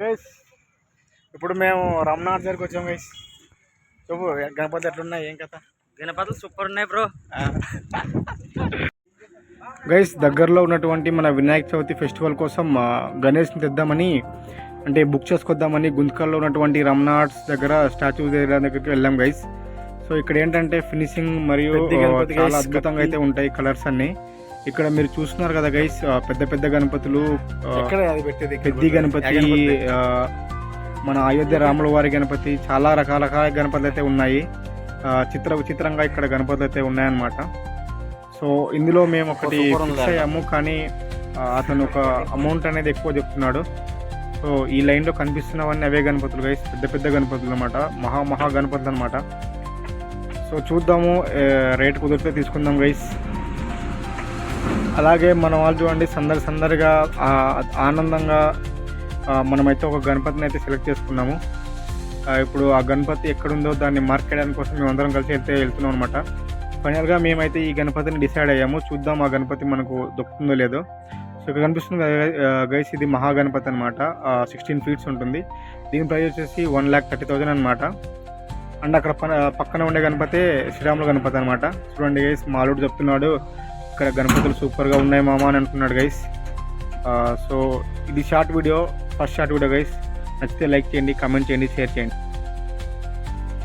Guys ఇప్పుడు మేము రమణాథ్ దగ్గరికి వచ్చాము గైస్. చెప్పు గణపతి ఎట్లున్నాయి, ఏం కథ? గణపతులు సూపర్ ఉన్నాయి బ్రో. గైస్ దగ్గరలో ఉన్నటువంటి మన వినాయక చవితి ఫెస్టివల్ కోసం గణేష్ని తెద్దామని అంటే బుక్ చేసుకొద్దామని గుంతకల్లో ఉన్నటువంటి రమణాథ్ దగ్గర స్టాచ్యూ దగ్గరికి వెళ్ళాం గైస్. సో ఇక్కడ ఏంటంటే ఫినిషింగ్ మరియు చాలా అద్భుతంగా అయితే ఉంటాయి కలర్స్ అన్ని. ఇక్కడ మీరు చూస్తున్నారు కదా గైస్, పెద్ద పెద్ద గణపతులు, పెద్ద గణపతి, మన అయోధ్య రాముల వారి గణపతి, చాలా రకాల గణపతులు అయితే ఉన్నాయి. విచిత్రంగా ఇక్కడ గణపతులు అయితే ఉన్నాయన్నమాట. సో ఇందులో మేము ఒకటి ఫిక్స్ అయ్యాము, కానీ అతను ఒక అమౌంట్ అనేది ఎక్కువ చెప్తున్నాడు. సో ఈ లైన్లో కనిపిస్తున్నవన్నీ అవే గణపతులు గైస్, పెద్ద పెద్ద గణపతులు అనమాట, మహా గణపతులు అనమాట. సో చూద్దాము, రేట్ కుదిరితే తీసుకుందాం గైస్. అలాగే మన వాళ్ళు చూడండి సందడిగా ఆనందంగా మనమైతే ఒక గణపతిని అయితే సెలెక్ట్ చేసుకున్నాము. ఇప్పుడు ఆ గణపతి ఎక్కడుందో దాన్ని మార్క్ చేయడానికి కోసం మేము అందరం కలిసి వెళ్తున్నాం అనమాట. ఫైనల్గా మేమైతే ఈ గణపతిని డిసైడ్ అయ్యాము. చూద్దాం ఆ గణపతి మనకు దొరుకుతుందో లేదో. సో ఇక్కడ కనిపిస్తుంది గైస్, ఇది మహాగణపతి అనమాట. 16 feet ఉంటుంది. దీని ప్రైస్ వచ్చేసి 1,30,000 అనమాట. అండ్ అక్కడ పక్కన ఉండే గణపతి శ్రీరాముల గణపతి అనమాట. చూడండి గైస్, మాలుడు చెప్తున్నాడు ఇక్కడ గణపతులు సూపర్గా ఉన్నాయి మామ అని అంటున్నాడు గైస్. సో ఇది ఫస్ట్ షార్ట్ వీడియో గైస్. నచ్చితే లైక్ చేయండి, కామెంట్ చేయండి, షేర్ చేయండి.